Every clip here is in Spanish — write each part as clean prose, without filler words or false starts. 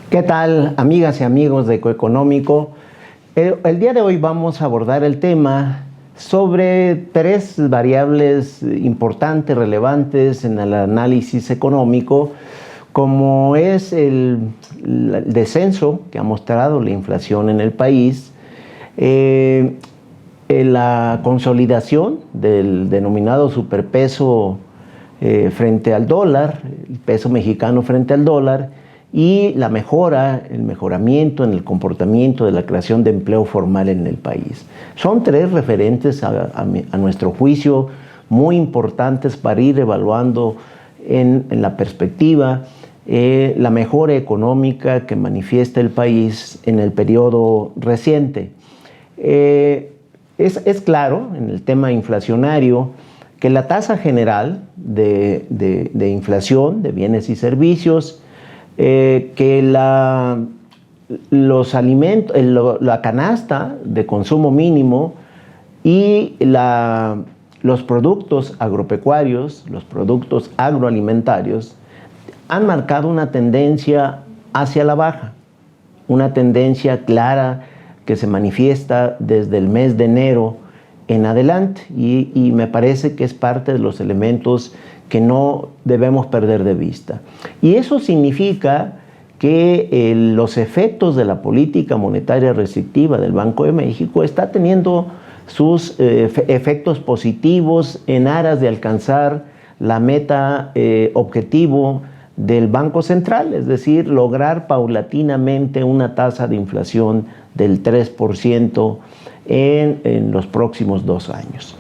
¿Qué tal, amigas y amigos de Ecoeconómico? El día de hoy vamos a abordar el tema sobre tres variables importantes, relevantes en el análisis económico, como es el descenso que ha mostrado la inflación en el país, la consolidación del denominado superpeso frente al dólar, el peso mexicano frente al dólar, y el mejoramiento en el comportamiento de la creación de empleo formal en el país. Son tres referentes a nuestro juicio muy importantes para ir evaluando en la perspectiva la mejora económica que manifiesta el país en el periodo reciente. Es claro en el tema inflacionario que la tasa general de inflación de bienes y servicios, que los alimentos, la canasta de consumo mínimo y los productos agropecuarios, los productos agroalimentarios, han marcado una tendencia hacia la baja, una tendencia clara que se manifiesta desde el mes de enero en adelante, y me parece que es parte de los elementos que no debemos perder de vista. Y eso significa que los efectos de la política monetaria restrictiva del Banco de México está teniendo sus efectos positivos en aras de alcanzar la meta objetivo del Banco Central, es decir, lograr paulatinamente una tasa de inflación del 3% en los próximos 2 años.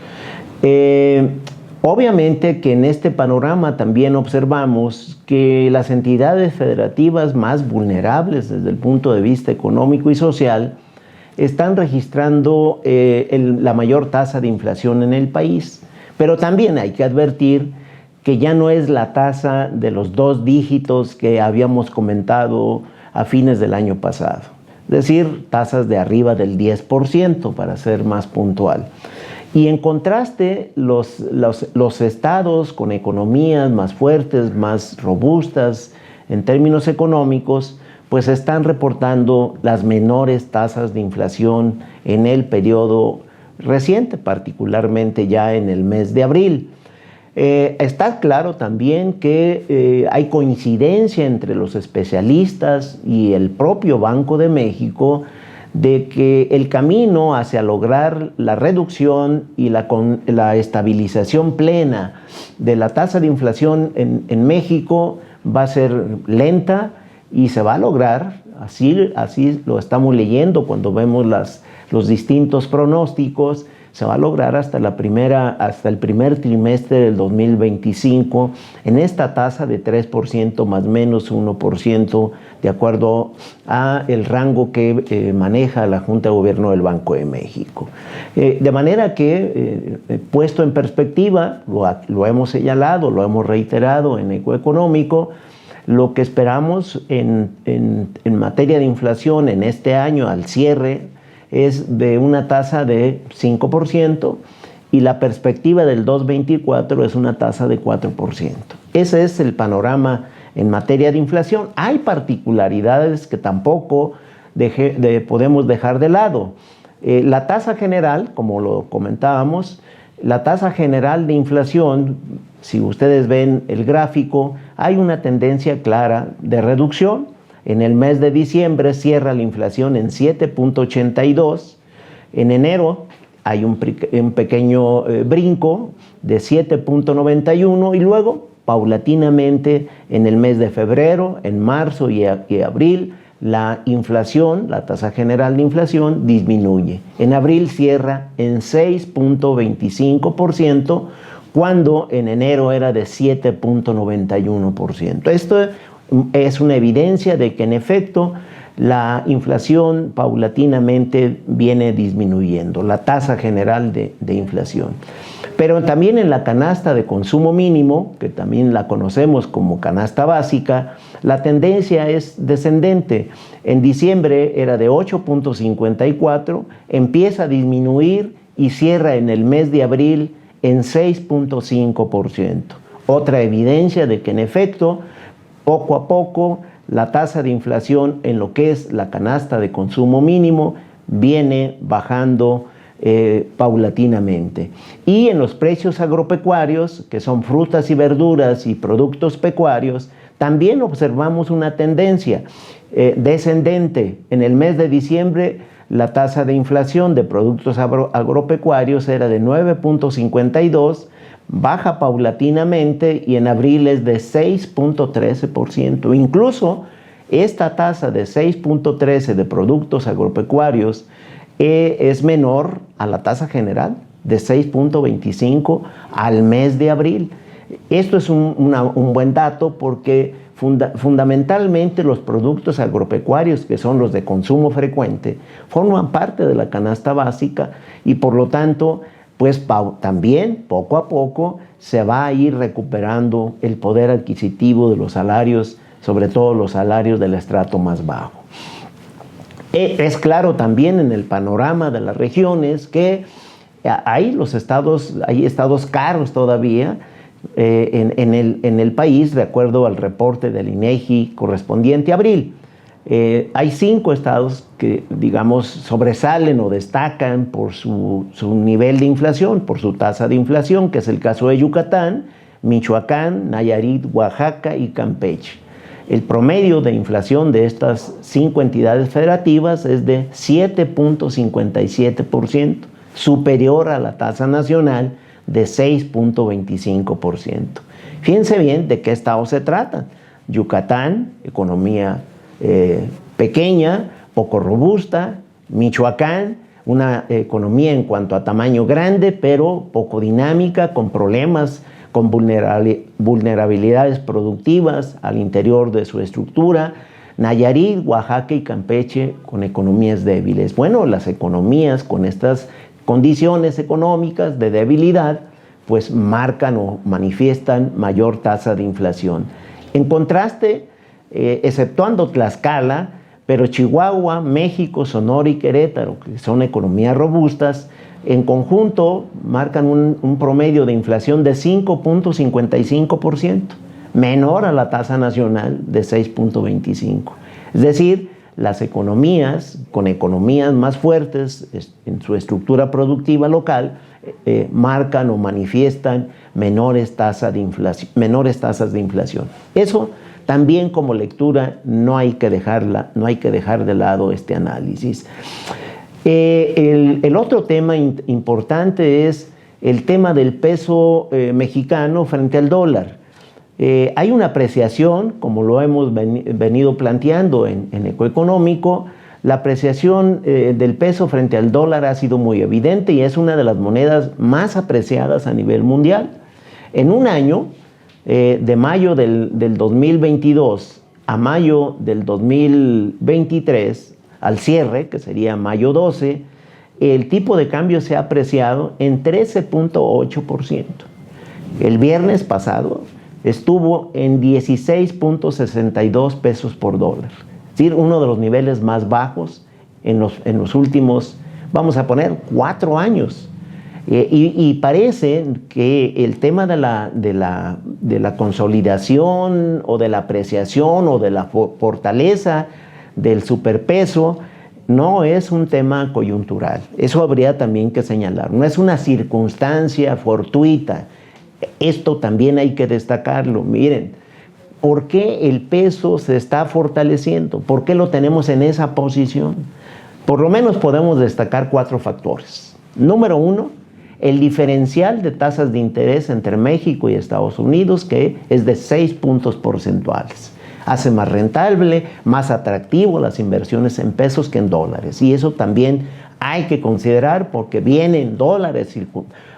Obviamente que en este panorama también observamos que las entidades federativas más vulnerables desde el punto de vista económico y social están registrando la mayor tasa de inflación en el país. Pero también hay que advertir que ya no es la tasa de los 2 dígitos que habíamos comentado a fines del año pasado. Es decir, tasas de arriba del 10%, para ser más puntual. Y en contraste, los estados con economías más fuertes, más robustas en términos económicos, pues están reportando las menores tasas de inflación en el periodo reciente, particularmente ya en el mes de abril. Está claro también que hay coincidencia entre los especialistas y el propio Banco de México de que el camino hacia lograr la reducción y la estabilización plena de la tasa de inflación en México va a ser lenta y se va a lograr, así lo estamos leyendo cuando vemos los distintos pronósticos, se va a lograr hasta el primer trimestre del 2025 en esta tasa de 3% más menos 1%, de acuerdo a el rango que maneja la Junta de Gobierno del Banco de México. De manera que, puesto en perspectiva, lo hemos señalado, lo hemos reiterado en Ecoeconómico, lo que esperamos en materia de inflación en este año al cierre es de una tasa de 5% y la perspectiva del 2024 es una tasa de 4%. Ese es el panorama en materia de inflación. Hay particularidades que tampoco podemos dejar de lado. La tasa general, como lo comentábamos, la tasa general de inflación, si ustedes ven el gráfico, hay una tendencia clara de reducción. En el mes de diciembre cierra la inflación en 7.82. En enero hay un pequeño brinco de 7.91 y luego, paulatinamente, en el mes de febrero, en marzo y abril, la inflación, la tasa general de inflación, disminuye. En abril cierra en 6.25%, cuando en enero era de 7.91%. Esto es una evidencia de que en efecto la inflación paulatinamente viene disminuyendo, la tasa general de inflación. Pero también en la canasta de consumo mínimo, que también la conocemos como canasta básica, la tendencia es descendente. En diciembre era de 8.54, empieza a disminuir y cierra en el mes de abril en 6.5%. Otra evidencia de que en efecto, poco a poco, la tasa de inflación en lo que es la canasta de consumo mínimo viene bajando paulatinamente. Y en los precios agropecuarios, que son frutas y verduras y productos pecuarios, también observamos una tendencia descendente. En el mes de diciembre, la tasa de inflación de productos agropecuarios era de 9.52%, baja paulatinamente y en abril es de 6.13%. Incluso esta tasa de 6.13% de productos agropecuarios es menor a la tasa general de 6.25% al mes de abril. Esto es un buen dato porque fundamentalmente los productos agropecuarios, que son los de consumo frecuente, forman parte de la canasta básica y por lo tanto, pues también poco a poco se va a ir recuperando el poder adquisitivo de los salarios, sobre todo los salarios del estrato más bajo. Es claro también en el panorama de las regiones que hay estados caros todavía en el país, de acuerdo al reporte del INEGI correspondiente a abril. Hay 5 estados que, digamos, sobresalen o destacan por su nivel de inflación, por su tasa de inflación, que es el caso de Yucatán, Michoacán, Nayarit, Oaxaca y Campeche. El promedio de inflación de estas 5 entidades federativas es de 7.57%, superior a la tasa nacional de 6.25%. Fíjense bien de qué estado se trata. Yucatán, economía pequeña, poco robusta. Michoacán, una economía en cuanto a tamaño grande, pero poco dinámica, con problemas, con vulnerabilidades productivas al interior de su estructura. Nayarit, Oaxaca y Campeche con economías débiles. Bueno, las economías con estas condiciones económicas de debilidad, pues marcan o manifiestan mayor tasa de inflación. En contraste, exceptuando Tlaxcala, pero Chihuahua, México, Sonora y Querétaro, que son economías robustas, en conjunto marcan un promedio de inflación de 5.55%, menor a la tasa nacional de 6.25%. Es decir, las economías con economías más fuertes en su estructura productiva local marcan o manifiestan menores tasas de inflación. Eso también como lectura no hay que dejar de lado este análisis. El otro tema importante es el tema del peso mexicano frente al dólar. Hay una apreciación, como lo hemos venido planteando en Ecoeconómico. La apreciación del peso frente al dólar ha sido muy evidente y es una de las monedas más apreciadas a nivel mundial. En un año, de mayo del 2022 a mayo del 2023, al cierre, que sería mayo 12, el tipo de cambio se ha apreciado en 13.8%. El viernes pasado estuvo en 16.62 pesos por dólar. Es decir, uno de los niveles más bajos en los últimos, vamos a poner, 4 años. Y parece que el tema de la consolidación o de la apreciación o de la fortaleza del superpeso no es un tema coyuntural. Eso habría también que señalar. No es una circunstancia fortuita. Esto también hay que destacarlo. Miren, ¿por qué el peso se está fortaleciendo? ¿Por qué lo tenemos en esa posición? Por lo menos podemos destacar 4 factores. Número 1, el diferencial de tasas de interés entre México y Estados Unidos, que es de 6 puntos porcentuales. Hace más rentable, más atractivo las inversiones en pesos que en dólares. Y eso también hay que considerar porque vienen dólares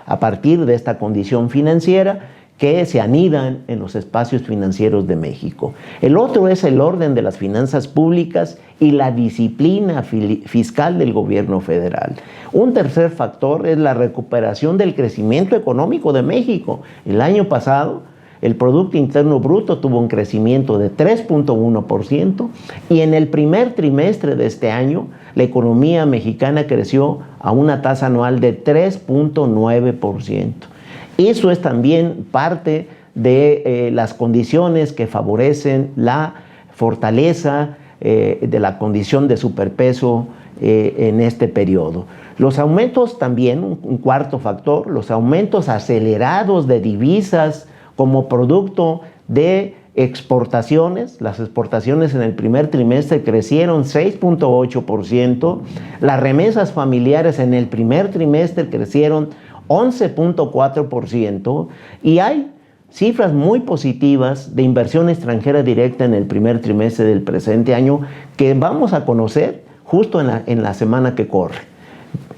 a partir de esta condición financiera que se anidan en los espacios financieros de México. El otro es el orden de las finanzas públicas y la disciplina fiscal del gobierno federal. Un tercer factor es la recuperación del crecimiento económico de México. El año pasado, el Producto Interno Bruto tuvo un crecimiento de 3.1% y en el primer trimestre de este año, la economía mexicana creció a una tasa anual de 3.9%. Eso es también parte de las condiciones que favorecen la fortaleza de la condición de superpeso en este periodo. Los aumentos también, un cuarto factor, los aumentos acelerados de divisas como producto de exportaciones. Las exportaciones en el primer trimestre crecieron 6.8%, las remesas familiares en el primer trimestre crecieron 11.4%, y hay cifras muy positivas de inversión extranjera directa en el primer trimestre del presente año que vamos a conocer justo en la semana que corre.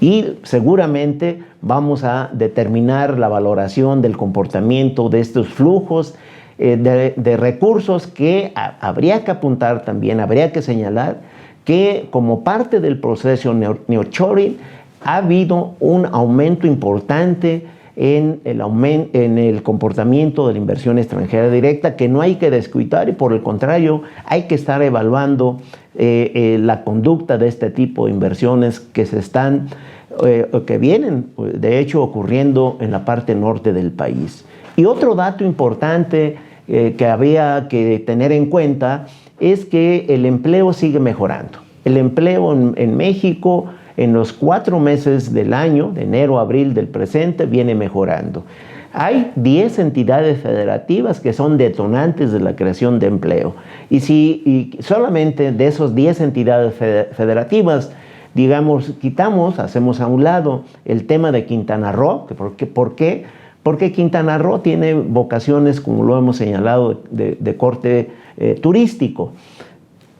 Y seguramente vamos a determinar la valoración del comportamiento de estos flujos de recursos que habría que apuntar también, habría que señalar que como parte del proceso nearshoring ha habido un aumento importante en el comportamiento de la inversión extranjera directa, que no hay que descuidar, y por el contrario hay que estar evaluando la conducta de este tipo de inversiones que que vienen de hecho ocurriendo en la parte norte del país. Y otro dato importante que había que tener en cuenta es que el empleo sigue mejorando. El empleo en México en los 4 meses del año, de enero a abril del presente, viene mejorando. Hay 10 entidades federativas que son detonantes de la creación de empleo. Y solamente de esos 10 entidades federativas, digamos, hacemos a un lado el tema de Quintana Roo. ¿Por qué? Porque Quintana Roo tiene vocaciones, como lo hemos señalado, de corte turístico.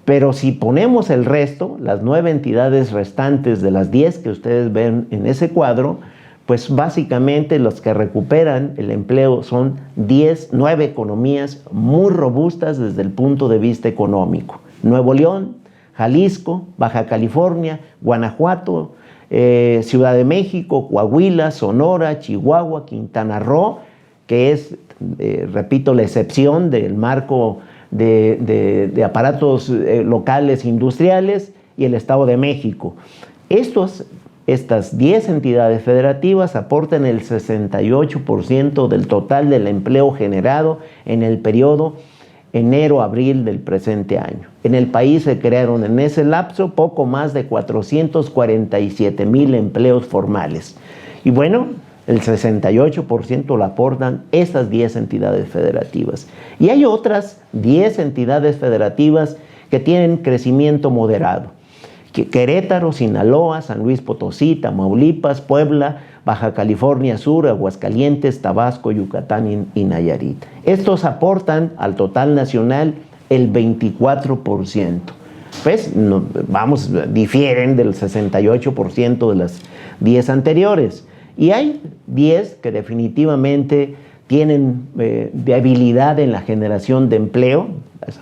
Pero si ponemos el resto, las 9 entidades restantes de las 10 que ustedes ven en ese cuadro, pues básicamente los que recuperan el empleo son 9 economías muy robustas desde el punto de vista económico. Nuevo León, Jalisco, Baja California, Guanajuato, Ciudad de México, Coahuila, Sonora, Chihuahua, Quintana Roo, que es, repito, la excepción del marco de aparatos locales industriales, y el Estado de México. Estas 10 entidades federativas aportan el 68% del total del empleo generado en el periodo enero-abril del presente año. En el país se crearon en ese lapso poco más de 447,000 empleos formales. Y bueno, el 68% lo aportan estas 10 entidades federativas. Y hay otras 10 entidades federativas que tienen crecimiento moderado. Querétaro, Sinaloa, San Luis Potosí, Tamaulipas, Puebla, Baja California Sur, Aguascalientes, Tabasco, Yucatán y Nayarit. Estos aportan al total nacional el 24%. Pues difieren del 68% de las 10 anteriores. Y hay 10 que definitivamente tienen debilidad en la generación de empleo.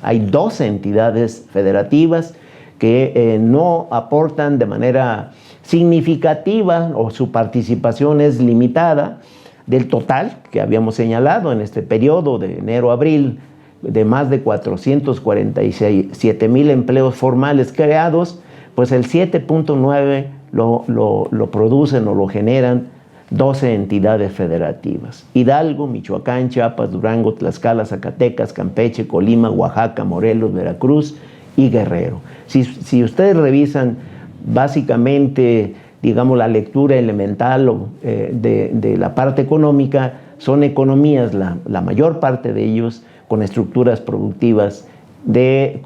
Hay 12 entidades federativas que no aportan de manera significativa, o su participación es limitada del total que habíamos señalado en este periodo de enero a abril, de más de 447,000 empleos formales creados, pues el 7.9 lo producen o lo generan 12 entidades federativas: Hidalgo, Michoacán, Chiapas, Durango, Tlaxcala, Zacatecas, Campeche, Colima, Oaxaca, Morelos, Veracruz y Guerrero. Si ustedes revisan básicamente, digamos, la lectura elemental de la parte económica, son economías, la mayor parte de ellos, con estructuras productivas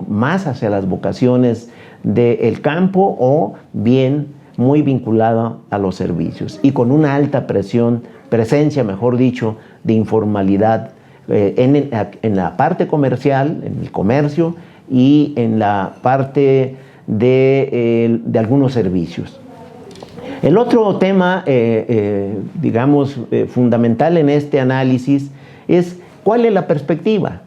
más hacia las vocaciones del campo, o bien muy vinculada a los servicios, y con una alta presencia, mejor dicho, de informalidad en la parte comercial, en el comercio, y en la parte de algunos servicios. El otro tema, fundamental en este análisis es cuál es la perspectiva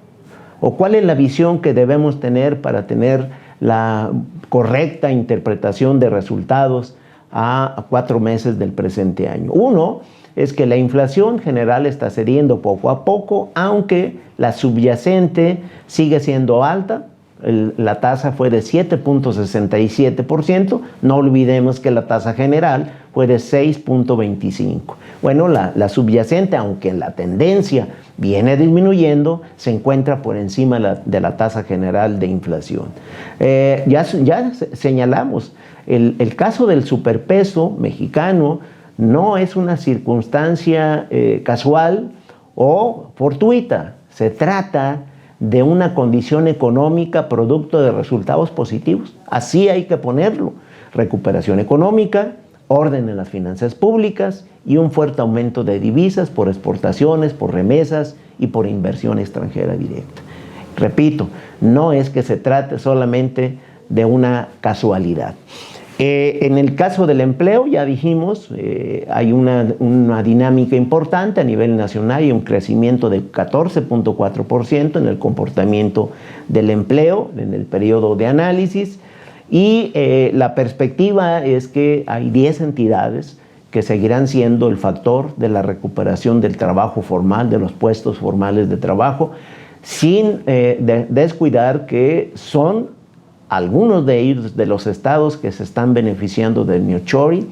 o cuál es la visión que debemos tener para tener la correcta interpretación de resultados a 4 meses del presente año. Uno es que la inflación general está cediendo poco a poco, aunque la subyacente sigue siendo alta. La tasa fue de 7.67%. No olvidemos que la tasa general fue de 6.25. Bueno, la subyacente, aunque la tendencia viene disminuyendo, se encuentra por encima de la tasa general de inflación. Ya señalamos, el caso del superpeso mexicano no es una circunstancia casual o fortuita. Se trata de una condición económica producto de resultados positivos. Así hay que ponerlo. Recuperación económica, orden en las finanzas públicas y un fuerte aumento de divisas por exportaciones, por remesas y por inversión extranjera directa. Repito, no es que se trate solamente de una casualidad. En el caso del empleo, ya dijimos, hay una dinámica importante a nivel nacional y un crecimiento de 14.4% en el comportamiento del empleo en el periodo de análisis. Y la perspectiva es que hay 10 entidades que seguirán siendo el factor de la recuperación del trabajo formal, de los puestos formales de trabajo, sin descuidar que son algunos de ellos de los estados que se están beneficiando del nearshoring,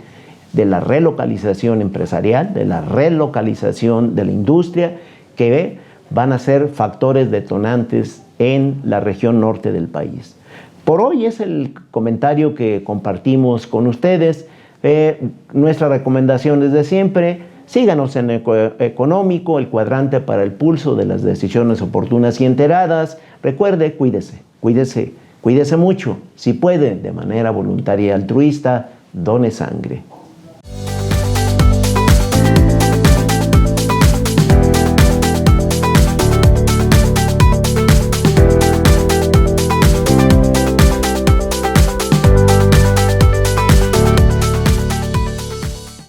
de la relocalización empresarial, de la relocalización de la industria, que van a ser factores detonantes en la región norte del país. Por hoy es el comentario que compartimos con ustedes. Nuestra recomendación es de siempre: síganos en Económico, el cuadrante para el pulso de las decisiones oportunas y enteradas. Recuerde, cuídese mucho. Si puede, de manera voluntaria y altruista, done sangre.